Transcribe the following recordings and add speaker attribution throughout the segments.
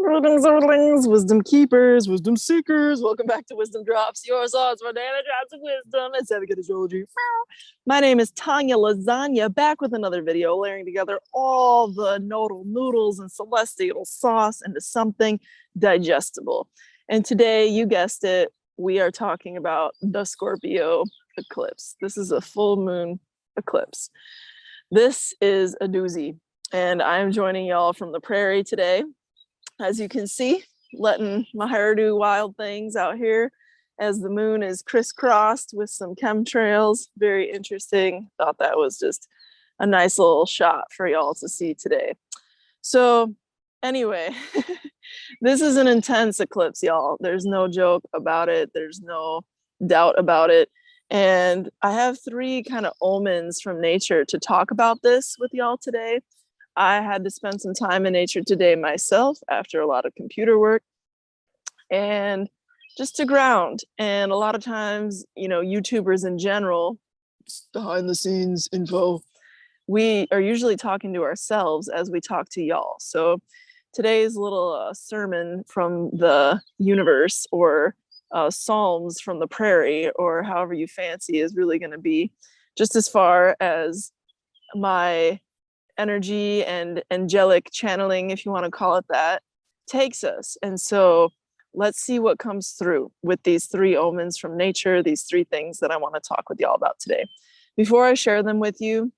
Speaker 1: Greetings, Earthlings, wisdom keepers, wisdom seekers. Welcome back to Wisdom Dropz, your source for daily drops of wisdom and Savvy Astrology. My name is Tanya Lasagna, back with another video, layering together all the nodal noodles and celestial sauce into something digestible. And today, you guessed it, we are talking about the Scorpio eclipse. This is a full moon eclipse. This is a doozy, and I'm joining y'all from the prairie today. As you can see, letting my hair do wild things out here as the moon is crisscrossed with some chemtrails. Very interesting. Thought that was just a nice little shot for y'all to see today. So anyway, this is an intense eclipse, y'all. There's no joke about it. There's no doubt about it. And I have three kind of omens from nature to talk about this with y'all today. I had to spend some time in nature today myself after a lot of computer work and just to ground. And a lot of times, you know, YouTubers in general, behind the scenes info, we are usually talking to ourselves as we talk to y'all. So today's little sermon from the universe, or Psalms from the prairie, or however you fancy, is really going to be just as far as my energy and angelic channeling, if you want to call it that, takes us. And so let's see what comes through with these three omens from nature, these three things that I want to talk with y'all about today. Before I share them with you,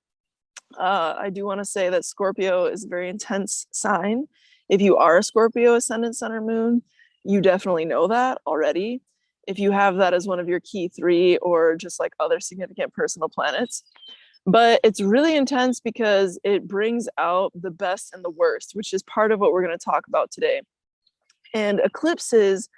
Speaker 1: I do want to say that Scorpio is a very intense sign. If you are a Scorpio ascendant, sun, or moon, you definitely know that already. If you have that as one of your key three, or just like other significant personal planets. But it's really intense because it brings out the best and the worst, which is part of what we're going to talk about today. And eclipses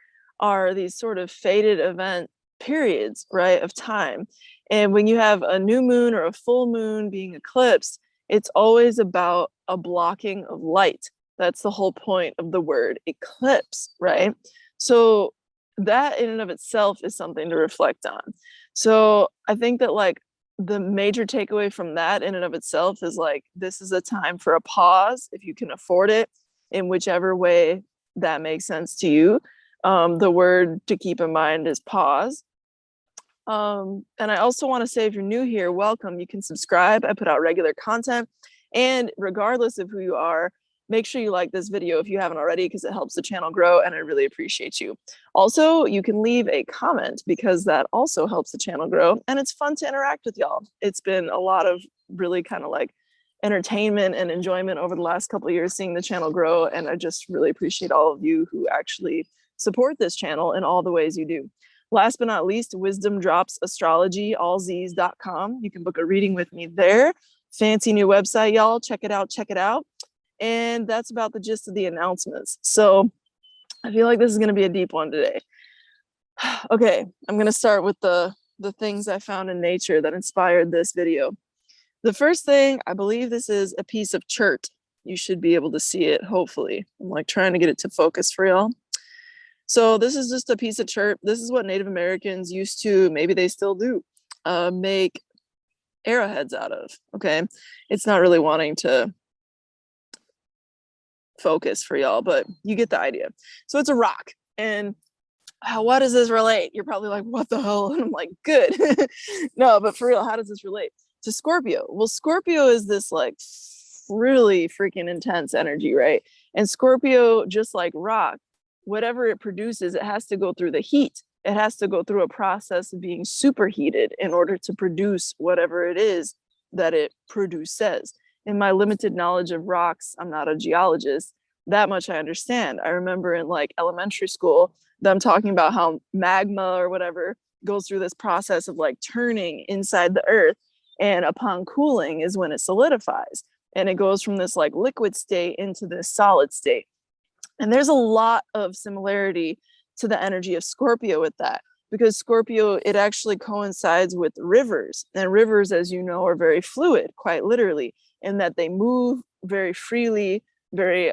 Speaker 1: are these sort of fated event periods, right, of time. And when you have a new moon or a full moon being eclipsed, it's always about a blocking of light. That's the whole point of the word eclipse, right? So that in and of itself is something to reflect on. So I think that, like, the major takeaway from that in and of itself is, like, this is a time for a pause, if you can afford it, in whichever way that makes sense to you. The word to keep in mind is pause. And I also want to say, if you're new here, welcome. You can subscribe. I put out regular content. And regardless of who you are, make sure you like this video if you haven't already, because it helps the channel grow, and I really appreciate you. Also, you can leave a comment, because that also helps the channel grow, and it's fun to interact with y'all. It's been a lot of really kind of like entertainment and enjoyment over the last couple of years seeing the channel grow, and I just really appreciate all of you who actually support this channel in all the ways you do. Last but not least, Wizdom Dropz Astrology, allz's.com. You can book a reading with me there. Fancy new website, y'all. Check it out. Check it out. And that's about the gist of the announcements. So I feel like this is going to be a deep one today. Okay, I'm going to start with the things I found in nature that inspired this video. The first thing, I believe this is a piece of chert. You should be able to see it, hopefully. I'm like trying to get it to focus for y'all. So this is just a piece of chert. This is what Native Americans used to, maybe they still do, make arrowheads out of. Okay, it's not really wanting to focus for y'all, but you get the idea. So it's a rock. And what does this relate? You're probably like, what the hell? And I'm like, good. No, but for real, how does this relate to Scorpio? Well, Scorpio is this like really freaking intense energy, right? And Scorpio, just like rock, whatever it produces, it has to go through the heat. It has to go through a process of being superheated in order to produce whatever it is that it produces. In my limited knowledge of rocks, I'm not a geologist, that much I understand. I remember in like elementary school, them talking about how magma or whatever goes through this process of like turning inside the earth, and upon cooling is when it solidifies. And it goes from this like liquid state into this solid state. And there's a lot of similarity to the energy of Scorpio with that, because Scorpio, it actually coincides with rivers. And rivers, as you know, are very fluid, quite literally, in that they move very freely, very,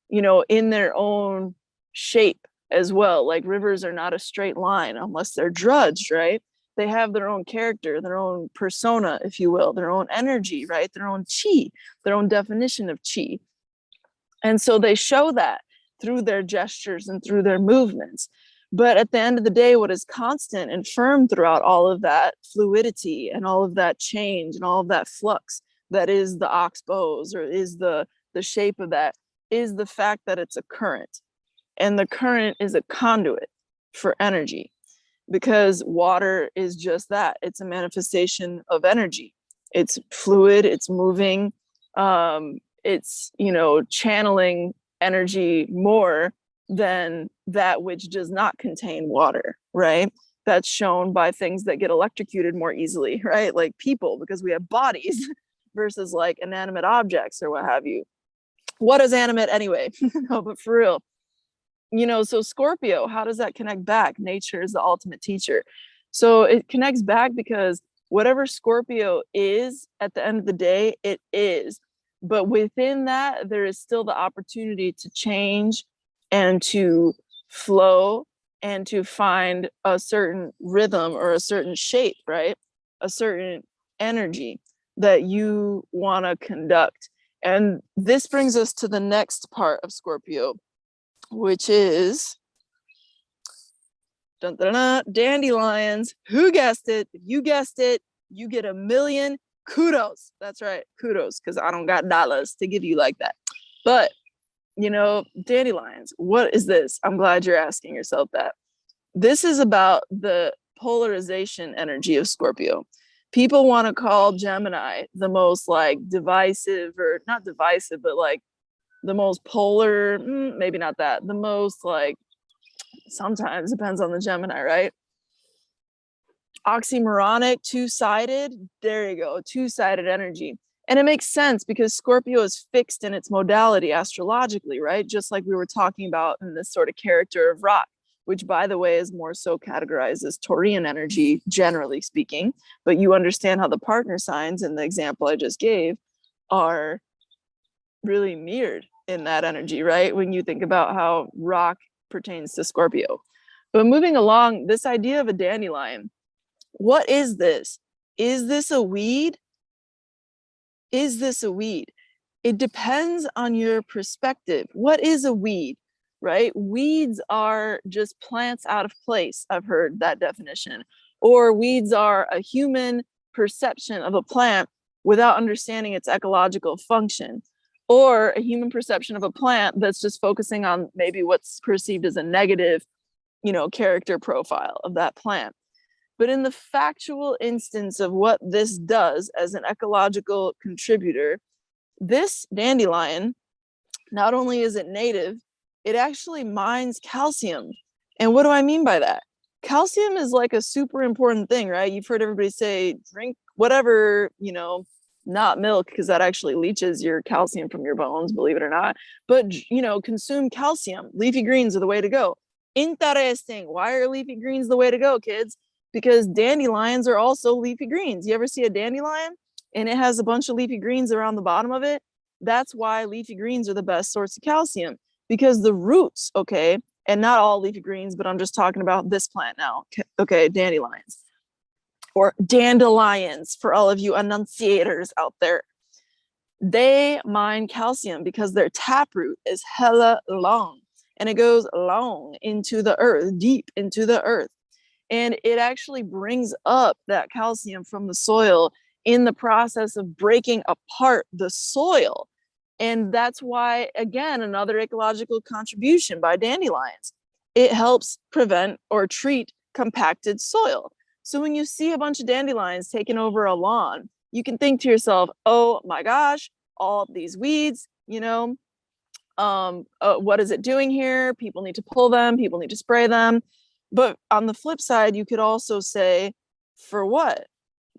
Speaker 1: in their own shape as well. Like, rivers are not a straight line unless they're drudged, right? They have their own character, their own persona, if you will, their own energy, right? Their own chi, their own definition of chi. And so they show that through their gestures and through their movements. But at the end of the day, what is constant and firm throughout all of that fluidity and all of that change and all of that flux that is the oxbows, or is the shape of that, is the fact that it's a current. And the current is a conduit for energy, because water is just that. It's a manifestation of energy. It's fluid, it's moving, it's, you know, channeling energy more than that which does not contain water, right? That's shown by things that get electrocuted more easily, right? Like people, because we have bodies versus like inanimate objects or what have you. What is animate anyway? No, but for real, you know, so Scorpio, how does that connect back? Nature is the ultimate teacher. So it connects back because whatever Scorpio is, at the end of the day, it is. But within that, there is still the opportunity to change and to flow and to find a certain rhythm or a certain shape, right? A certain energy that you want to conduct. And this brings us to the next part of Scorpio, which is dun, dun, dun, dandelions. Who guessed it? If you guessed it, you get 1,000,000 kudos. That's right, kudos, because I don't got dollars to give you like that. But, you know, dandelions, what is this? I'm glad you're asking yourself that. This is about the polarization energy of Scorpio. People want to call Gemini the most like divisive, or not divisive, but like the most polar, maybe not that, the most like, sometimes depends on the Gemini, right? Oxymoronic, two-sided, there you go, two-sided energy. And it makes sense because Scorpio is fixed in its modality astrologically, right? Just like we were talking about in this sort of character of rock, which by the way is more so categorized as Taurian energy, generally speaking. But you understand how the partner signs in the example I just gave are really mirrored in that energy, right? When you think about how rock pertains to Scorpio. But moving along, this idea of a dandelion, what is this? Is this a weed? Is this a weed? It depends on your perspective. What is a weed, right? Weeds are just plants out of place. I've heard that definition. Or weeds are a human perception of a plant without understanding its ecological function. Or a human perception of a plant that's just focusing on maybe what's perceived as a negative, you know, character profile of that plant. But in the factual instance of what this does as an ecological contributor, this dandelion, not only is it native, it actually mines calcium. And what do I mean by that? Calcium is like a super important thing, right? You've heard everybody say, drink whatever, you know, not milk, because that actually leaches your calcium from your bones, believe it or not. But, you know, consume calcium. Leafy greens are the way to go. Interesting. Why are leafy greens the way to go, kids? Because dandelions are also leafy greens. You ever see a dandelion and it has a bunch of leafy greens around the bottom of it? That's why leafy greens are the best source of calcium, because the roots, okay, and not all leafy greens, but I'm just talking about this plant now, okay, dandelions, or dandelions for all of you enunciators out there. They mine calcium because their taproot is hella long, and it goes long into the earth, deep into the earth. And it actually brings up that calcium from the soil in the process of breaking apart the soil. And that's why, again, another ecological contribution by dandelions. It helps prevent or treat compacted soil. So when you see a bunch of dandelions taking over a lawn, you can think to yourself, oh my gosh, all these weeds, you know, what is it doing here? People need to pull them, people need to spray them. But on the flip side, you could also say, for what?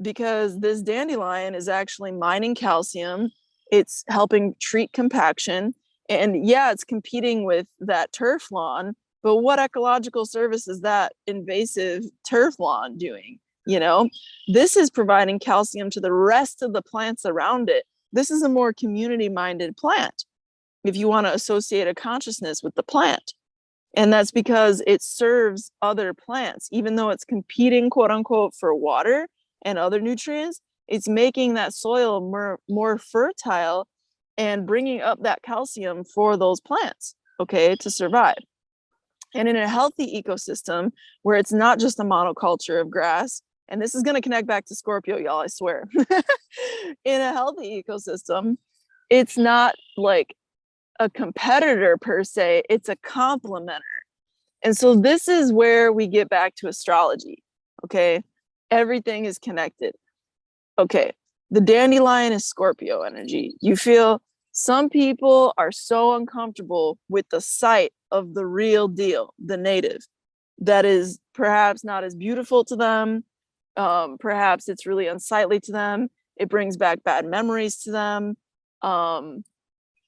Speaker 1: Because this dandelion is actually mining calcium. It's helping treat compaction. And yeah, it's competing with that turf lawn. But what ecological service is that invasive turf lawn doing? You know, this is providing calcium to the rest of the plants around it. This is a more community-minded plant, if you want to associate a consciousness with the plant. And that's because it serves other plants, even though it's competing, quote unquote, for water and other nutrients. It's making that soil more fertile and bringing up that calcium for those plants. okay, to survive. And in a healthy ecosystem where it's not just a monoculture of grass, and this is going to connect back to Scorpio, y'all, I swear. In a healthy ecosystem, it's not like a competitor per se, it's a complementer. And so this is where we get back to astrology, okay? Everything is connected. Okay, the dandelion is Scorpio energy. You feel some people are so uncomfortable with the sight of the real deal, the native, that is perhaps not as beautiful to them. Perhaps it's really unsightly to them. It brings back bad memories to them.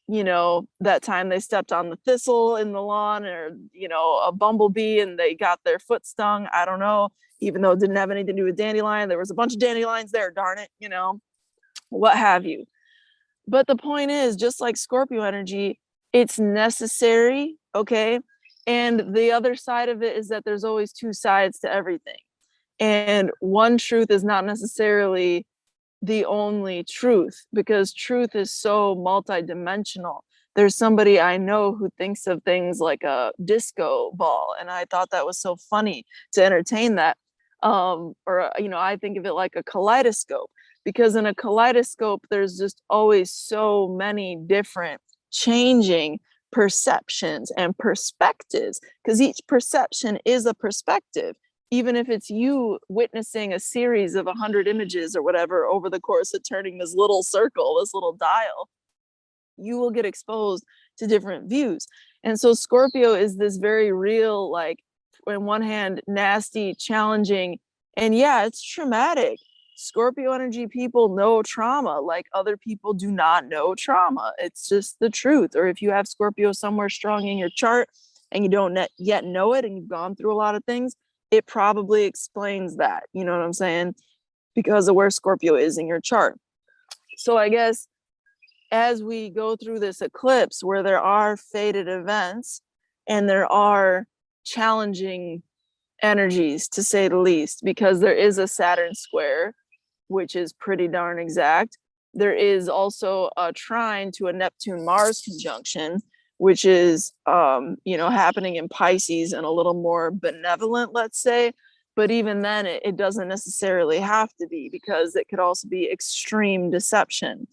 Speaker 1: You know, that time they stepped on the thistle in the lawn, or, you know, a bumblebee and they got their foot stung. I don't know, even though it didn't have anything to do with dandelion. There was a bunch of dandelions there, darn it, you know, what have you. But the point is, just like Scorpio energy, it's necessary, okay? And the other side of it is that there's always two sides to everything. And one truth is not necessarily the only truth, because truth is so multidimensional. There's somebody I know who thinks of things like a disco ball, and I thought that was so funny to entertain that. Or, you know, I think of it like a kaleidoscope, because in a kaleidoscope, there's just always so many different changing perceptions and perspectives, because each perception is a perspective, even if it's you witnessing a series of 100 images or whatever over the course of turning this little circle, this little dial, you will get exposed to different views. And so Scorpio is this very real, like, on one hand, nasty, challenging, and yeah, it's traumatic. Scorpio energy people know trauma like other people do not know trauma. It's just the truth. Or if you have Scorpio somewhere strong in your chart and you don't yet know it and you've gone through a lot of things, it probably explains that, you know what I'm saying? Because of where Scorpio is in your chart. So I guess as we go through this eclipse where there are fated events and there are challenging energies, to say the least, because there is a Saturn square, which is pretty darn exact. There is also a trine to a Neptune Mars conjunction, which is, you know, happening in Pisces and a little more benevolent, let's say. But even then, it doesn't necessarily have to be, because it could also be extreme deception.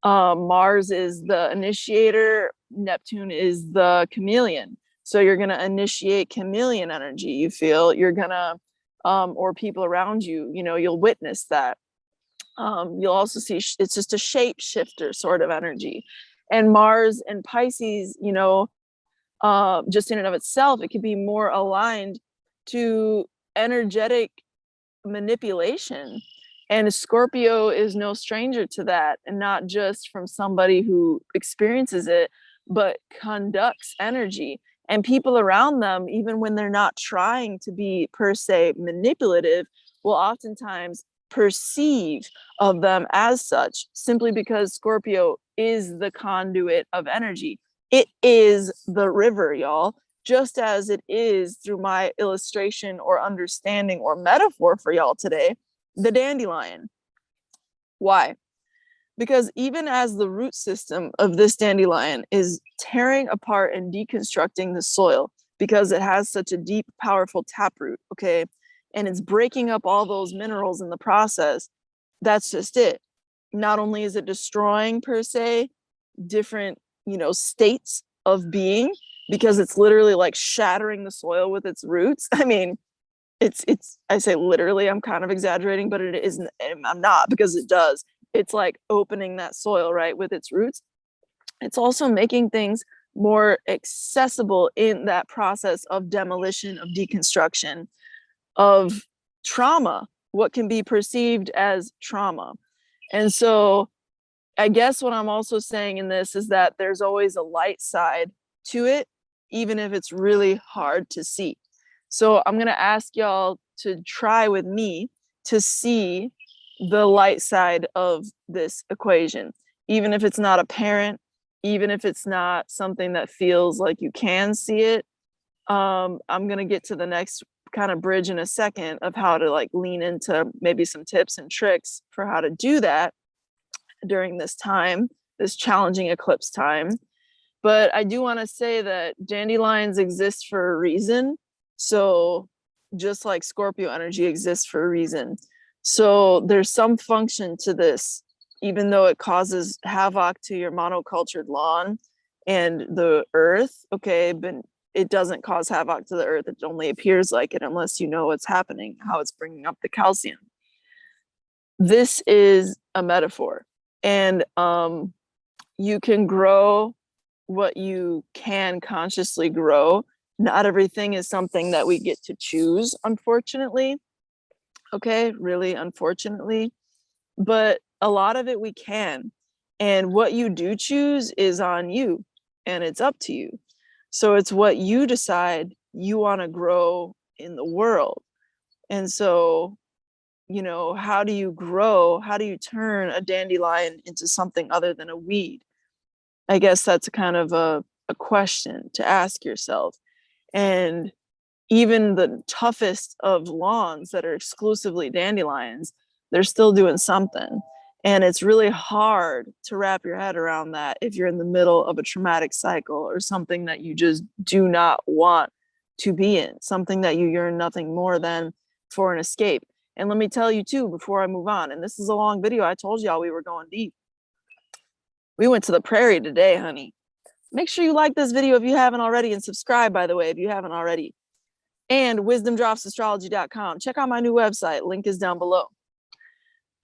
Speaker 1: Mars is the initiator, Neptune is the chameleon. So you're going to initiate chameleon energy. You feel you're going to, or people around you, you know, you'll witness that. You'll also see it's just a shapeshifter sort of energy. And Mars and Pisces, you know, just in and of itself, it could be more aligned to energetic manipulation. And Scorpio is no stranger to that, and not just from somebody who experiences it, but conducts energy. And people around them, even when they're not trying to be per se manipulative, will oftentimes perceive of them as such, simply because Scorpio is the conduit of energy. It is the river, y'all, just as it is, through my illustration or understanding or metaphor for y'all today, the dandelion. Why? Because even as the root system of this dandelion is tearing apart and deconstructing the soil, because it has such a deep, powerful taproot, okay, and it's breaking up all those minerals in the process, that's just it. Not only is it destroying, per se, different, you know, states of being, because it's literally like shattering the soil with its roots. I mean, it's I say literally, I'm kind of exaggerating, but it isn't, I'm not, because it does. It's like opening that soil, right, with its roots. It's also making things more accessible in that process of demolition, of deconstruction, of trauma, what can be perceived as trauma. And so I guess what I'm also saying in this is that there's always a light side to it, even if it's really hard to see. So I'm going to ask y'all to try with me to see the light side of this equation, even if it's not apparent, even if it's not something that feels like you can see it. I'm going to get to the next kind of bridge in a second of how to like lean into maybe some tips and tricks for how to do that during this time, this challenging eclipse time. But I do want to say that dandelions exist for a reason. So just like Scorpio energy exists for a reason. So there's some function to this, even though it causes havoc to your monocultured lawn and the earth, okay, but it doesn't cause havoc to the earth. It only appears like it unless you know what's happening, how it's bringing up the calcium. This is a metaphor, and you can grow what you can consciously grow. Not everything is something that we get to choose, unfortunately. Okay, really, unfortunately. But a lot of it we can. And what you do choose is on you, and it's up to you. So it's what you decide you want to grow in the world. And so, you know, how do you grow? How do you turn a dandelion into something other than a weed? I guess that's kind of a question to ask yourself. And even the toughest of lawns that are exclusively dandelions, they're still doing something. And it's really hard to wrap your head around that if you're in the middle of a traumatic cycle or something that you just do not want to be in, something that you yearn nothing more than for an escape. And let me tell you too, before I move on, and this is a long video, I told y'all we were going deep. We went to the prairie today, honey. Make sure you like this video if you haven't already, and subscribe, by the way, if you haven't already. And wisdomdropsastrology.com. Check out my new website. Link is down below.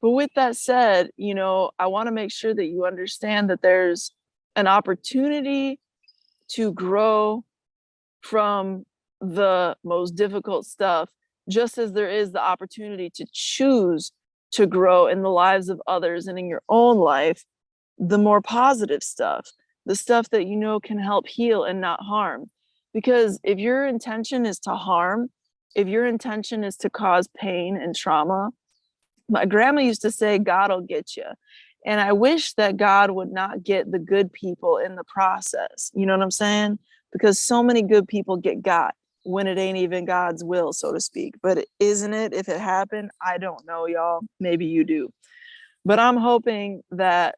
Speaker 1: But with that said, you know, I want to make sure that you understand that there's an opportunity to grow from the most difficult stuff, just as there is the opportunity to choose to grow in the lives of others and in your own life, the more positive stuff, the stuff that you know can help heal and not harm. Because if your intention is to harm, if your intention is to cause pain and trauma, my grandma used to say, God will get you. And I wish that God would not get the good people in the process. You know what I'm saying? Because so many good people get got when it ain't even God's will, so to speak. But isn't it? If it happened, I don't know, y'all. Maybe you do. But I'm hoping that,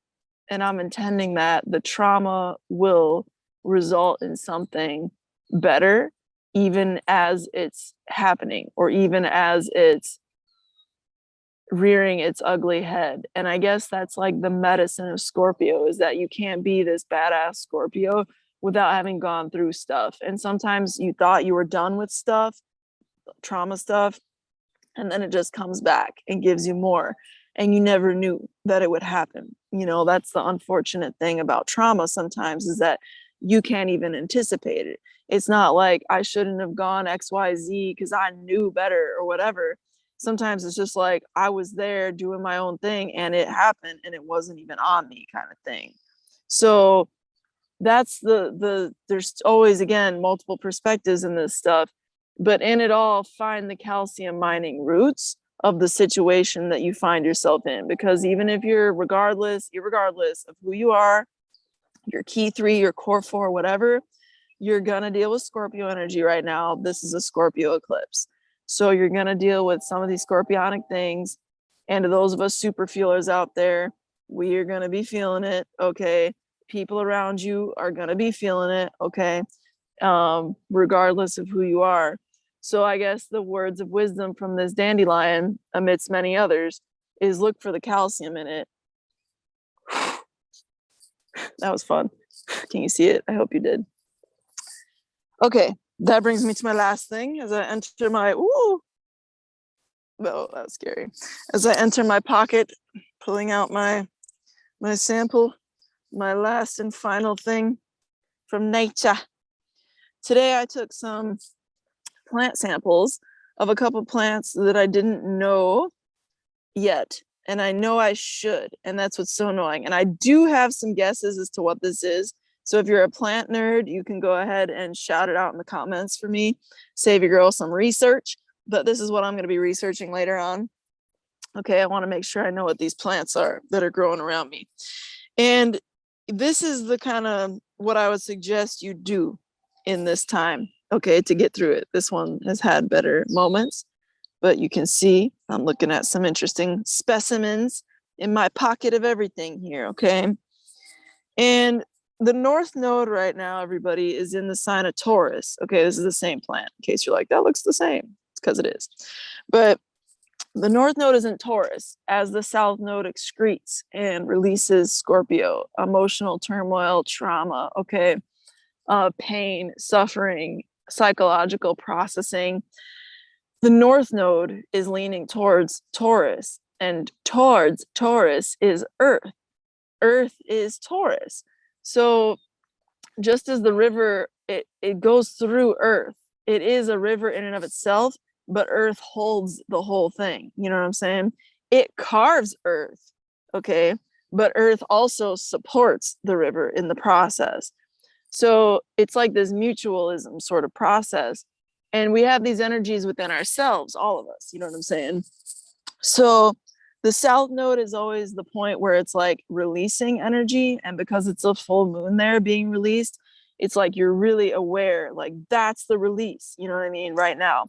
Speaker 1: and I'm intending that the trauma will result in something better, even as it's happening, or even as it's rearing its ugly head. And I guess that's like the medicine of Scorpio, is that you can't be this badass Scorpio without having gone through stuff. And sometimes you thought you were done with stuff, trauma stuff, and then it just comes back and gives you more. And you never knew that it would happen. You know, that's the unfortunate thing about trauma sometimes, is that you can't even anticipate it. It's not like I shouldn't have gone XYZ because I knew better or whatever. Sometimes it's just like I was there doing my own thing and it happened and it wasn't even on me, kind of thing. So that's there's always, again, multiple perspectives in this stuff, but in it all, find the calcium mining roots of the situation that you find yourself in. Because even if you're irregardless of who you are, your key 3, your core 4, whatever, you're gonna deal with Scorpio energy right now. This is a Scorpio eclipse. So you're gonna deal with some of these scorpionic things. And to those of us super feelers out there, we are gonna be feeling it, okay? People around you are gonna be feeling it, okay? Regardless of who you are. So I guess the words of wisdom from this dandelion, amidst many others, is look for the calcium in it. That was fun. Can you see it? I hope you did. Okay, that brings me to my last thing as I enter my, no, that was scary. As I enter my pocket, pulling out my sample, my last and final thing from nature. Today I took some plant samples of a couple plants that I didn't know yet, and I know I should, and that's what's so annoying. And I do have some guesses as to what this is. So if you're a plant nerd, you can go ahead and shout it out in the comments for me. Save your girl some research, but this is what I'm going to be researching later on. Okay, I want to make sure I know what these plants are that are growing around me. And this is the kind of what I would suggest you do in this time, okay, to get through it. This one has had better moments, but you can see I'm looking at some interesting specimens in my pocket of everything here, okay? And the North Node right now, everybody, is in the sign of Taurus. Okay, this is the same planet. In case you're like, that looks the same. It's because it is. But the North Node is in Taurus as the South Node excretes and releases Scorpio, emotional turmoil, trauma, okay, pain, suffering, psychological processing. The North Node is leaning towards Taurus, and towards Taurus is Earth. Earth is Taurus. So just as the river, it goes through Earth. It is a river in and of itself, but Earth holds the whole thing. You know what I'm saying? It carves Earth, okay? But Earth also supports the river in the process. So it's like this mutualism sort of process. And we have these energies within ourselves, all of us, you know what I'm saying? So the South Node is always the point where it's like releasing energy. And because it's a full moon there being released, it's like you're really aware, like that's the release, you know what I mean, right now,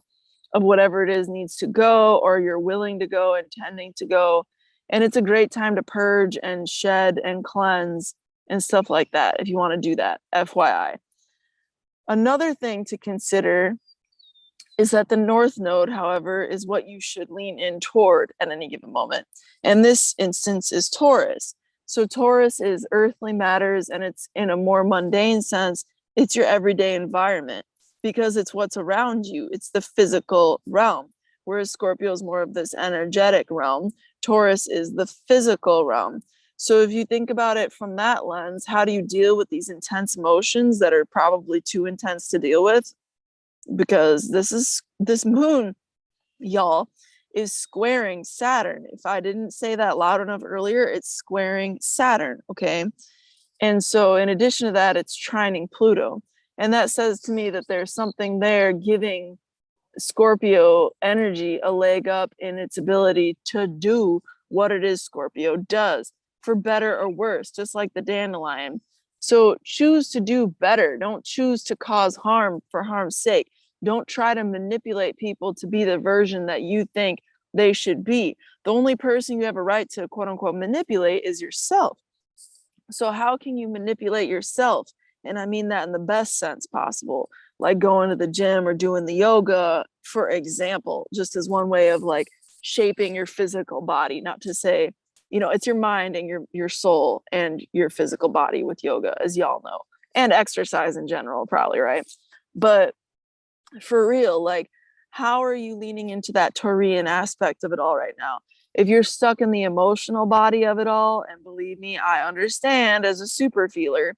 Speaker 1: of whatever it is needs to go, or you're willing to go, intending to go. And it's a great time to purge and shed and cleanse and stuff like that if you want to do that, FYI. Another thing to consider is that the North Node, however, is what you should lean in toward at any given moment. And this instance is Taurus. So Taurus is earthly matters, and it's in a more mundane sense, it's your everyday environment because it's what's around you. It's the physical realm, whereas Scorpio is more of this energetic realm. Taurus is the physical realm. So if you think about it from that lens, how do you deal with these intense emotions that are probably too intense to deal with? Because this moon, y'all, is squaring Saturn. If I didn't say that loud enough earlier, it's squaring Saturn, okay? And so in addition to that, it's trining Pluto. And that says to me that there's something there giving Scorpio energy a leg up in its ability to do what it is Scorpio does, for better or worse, just like the dandelion. So choose to do better. Don't choose to cause harm for harm's sake. Don't try to manipulate people to be the version that you think they should be. The only person you have a right to quote unquote manipulate is yourself. So how can you manipulate yourself? And I mean that in the best sense possible, like going to the gym or doing the yoga, for example, just as one way of like shaping your physical body. Not to say, you know, it's your mind and your soul and your physical body with yoga, as y'all know, and exercise in general, probably, right? But for real, like, how are you leaning into that Taurian aspect of it all right now? If you're stuck in the emotional body of it all, and believe me, I understand as a super feeler,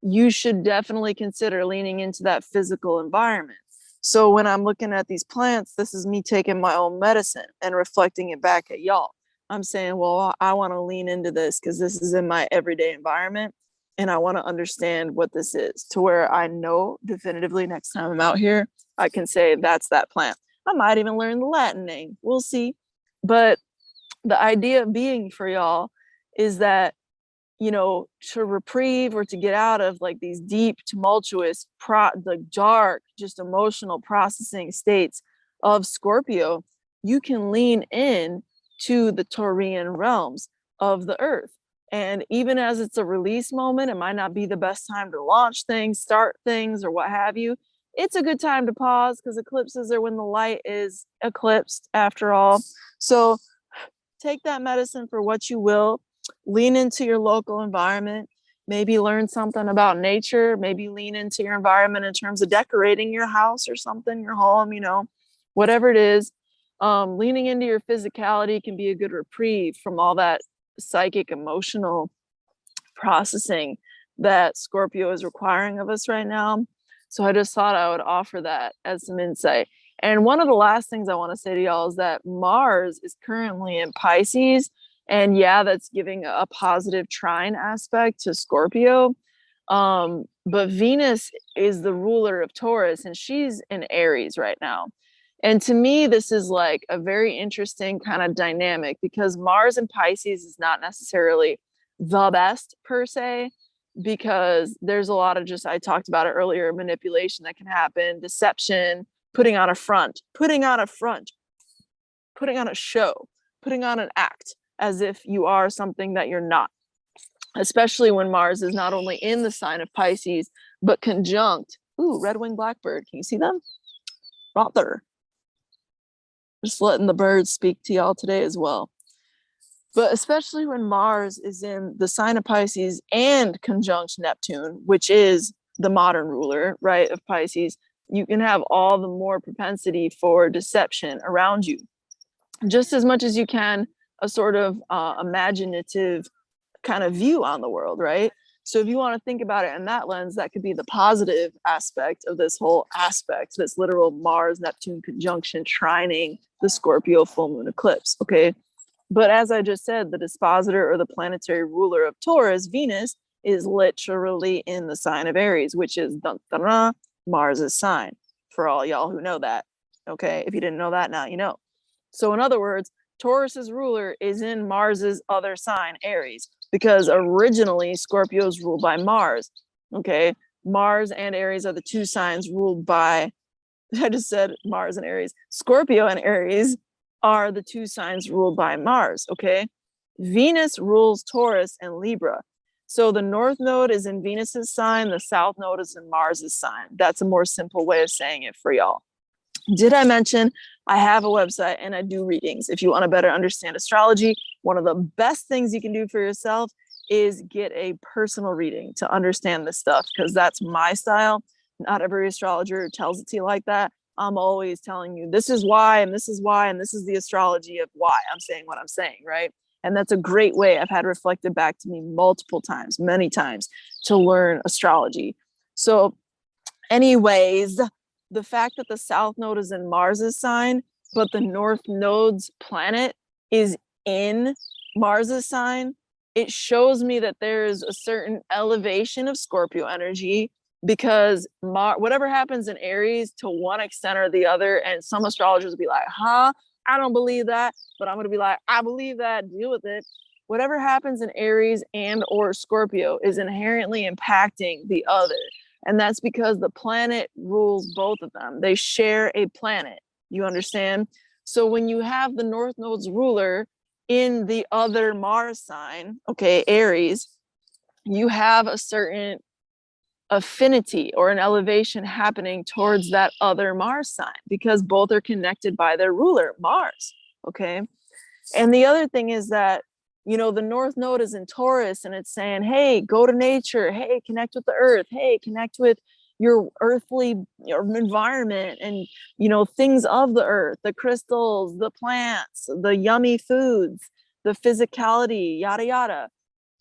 Speaker 1: you should definitely consider leaning into that physical environment. So when I'm looking at these plants, this is me taking my own medicine and reflecting it back at y'all. I'm saying, well, I want to lean into this because this is in my everyday environment and I want to understand what this is, to where I know definitively next time I'm out here, I can say that's that plant. I might even learn the Latin name. We'll see. But the idea being for y'all is that, you know, to reprieve or to get out of like these deep, tumultuous, the dark, just emotional processing states of Scorpio, you can lean in to the Taurian realms of the earth. And even as it's a release moment, it might not be the best time to launch things, start things, or what have you. It's a good time to pause because eclipses are when the light is eclipsed, after all. So take that medicine for what you will. Lean into your local environment, maybe learn something about nature, maybe lean into your environment in terms of decorating your house or something, your home, you know, whatever it is. Leaning into your physicality can be a good reprieve from all that psychic, emotional processing that Scorpio is requiring of us right now. So I just thought I would offer that as some insight. And one of the last things I want to say to y'all is that Mars is currently in Pisces. And yeah, that's giving a positive trine aspect to Scorpio. But Venus is the ruler of Taurus, and she's in Aries right now. And to me, this is like a very interesting kind of dynamic because Mars in Pisces is not necessarily the best per se, because there's a lot of, just, I talked about it earlier, manipulation that can happen, deception, putting on a front, putting on a show, putting on an act as if you are something that you're not. especially when Mars is not only in the sign of Pisces, but conjunct. Ooh, red-winged blackbird. Can you see them? Right there. Just letting the birds speak to y'all today as well. But especially when Mars is in the sign of Pisces and conjunct Neptune, which is the modern ruler, right, of Pisces, you can have all the more propensity for deception around you. Just as much as you can a sort of imaginative kind of view on the world, right? So if you want to think about it in that lens, that could be the positive aspect of this whole aspect, this literal Mars-Neptune conjunction trining the Scorpio full moon eclipse, okay? But as I just said, the dispositor or the planetary ruler of Taurus, Venus, is literally in the sign of Aries, which is Mars's sign, for all y'all who know that, okay? If you didn't know that, now you know. So in other words, Taurus's ruler is in Mars's other sign, Aries, because originally Scorpio is ruled by Mars, okay? Mars and Aries are the two signs ruled by, I just said Mars and Aries. Scorpio and Aries are the two signs ruled by Mars, okay? Venus rules Taurus and Libra. So the north node is in Venus's sign, the south node is in Mars's sign. That's a more simple way of saying it for y'all. Did I mention I have a website and I do readings? If you want to better understand astrology, one of the best things you can do for yourself is get a personal reading to understand this stuff, because that's my style. Not every astrologer tells it to you like that. I'm always telling you this is why, and this is why, and this is the astrology of why I'm saying what I'm saying, right? And that's a great way I've had reflected back to me multiple times, many times, to learn astrology. So anyways, the fact that the south node is in Mars's sign, but the north node's planet is in Mars's sign, it shows me that there's a certain elevation of Scorpio energy, because whatever happens in Aries to one extent or the other, and some astrologers will be like, huh, I don't believe that, but I'm going to be like, I believe that, deal with it. Whatever happens in Aries and or Scorpio is inherently impacting the other. And that's because the planet rules both of them. They share a planet. You understand? So when you have the North Node's ruler in the other Mars sign, okay, Aries, you have a certain affinity or an elevation happening towards that other Mars sign, because both are connected by their ruler, Mars, okay? And the other thing is that, you know, the North Node is in Taurus, and it's saying, hey, go to nature. Hey, connect with the earth. Hey, connect with your earthly environment and, you know, things of the earth, the crystals, the plants, the yummy foods, the physicality, yada, yada.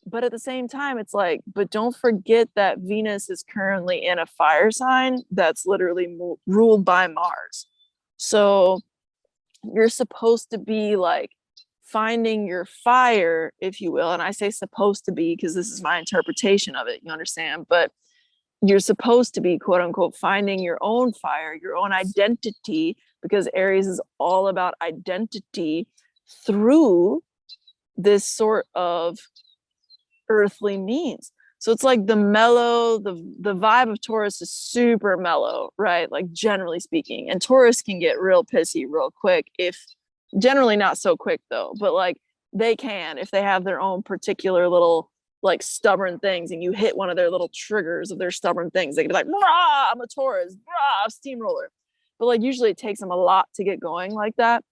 Speaker 1: But at the same time, it's like, but don't forget that Venus is currently in a fire sign that's literally ruled by Mars. So you're supposed to be like finding your fire, if you will. And I say supposed to be because this is my interpretation of it, you understand? But you're supposed to be, quote unquote, finding your own fire, your own identity, because Aries is all about identity through this sort of earthly means. So it's like the mellow, the vibe of Taurus is super mellow, right? Like generally speaking. And Taurus can get real pissy real quick, if generally not so quick though, but like they can if they have their own particular little like stubborn things, and you hit one of their little triggers of their stubborn things. They can be like, rah, I'm a Taurus, rah, steamroller. But like usually it takes them a lot to get going like that.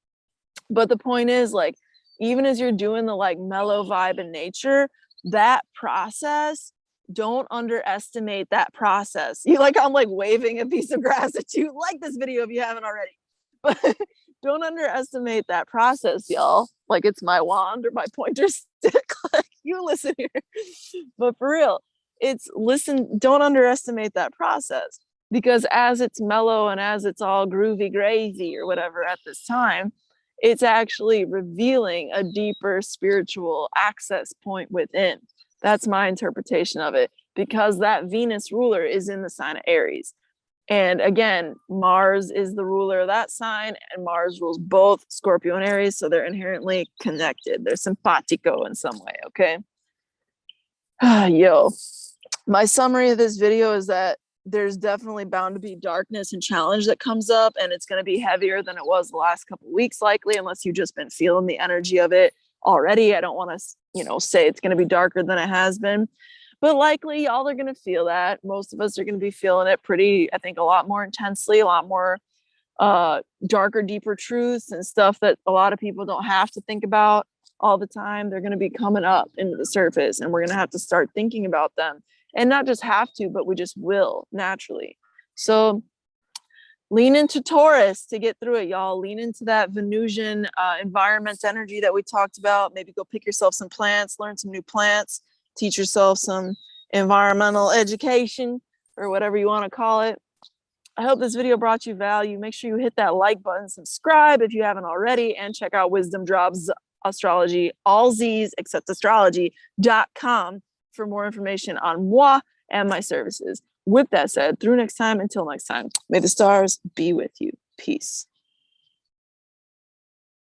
Speaker 1: But the point is, like, even as you're doing the like mellow vibe in nature, that process, don't underestimate that process. You like, I'm like waving a piece of grass at you. Like this video if you haven't already. But don't underestimate that process, y'all. Like it's my wand or my pointer stick. Like you listen here. But for real, don't underestimate that process, because as it's mellow and as it's all groovy crazy or whatever at this time, it's actually revealing a deeper spiritual access point within. That's my interpretation of it, because that Venus ruler is in the sign of Aries. And again, Mars is the ruler of that sign, and Mars rules both Scorpio and Aries, so they're inherently connected. They're simpatico in some way, okay? Yo, my summary of this video is that there's definitely bound to be darkness and challenge that comes up, and it's going to be heavier than it was the last couple of weeks, likely, unless you've just been feeling the energy of it already. I don't want to, you know, say it's going to be darker than it has been, but likely y'all are going to feel that. Most of us are going to be feeling it pretty, I think, a lot more intensely, a lot more darker, deeper truths and stuff that a lot of people don't have to think about all the time. They're going to be coming up into the surface, and we're going to have to start thinking about them, and not just have to, but we just will naturally. So lean into Taurus to get through it, y'all. Lean into that Venusian environment energy that we talked about. Maybe go pick yourself some plants, learn some new plants, teach yourself some environmental education or whatever you want to call it. I hope this video brought you value. Make sure you hit that like button, subscribe if you haven't already, and check out Wizdom Dropz Astrology, all Z's except astrology.com for more information on moi and my services. With that said, through next time, until next time, may the stars be with you. Peace.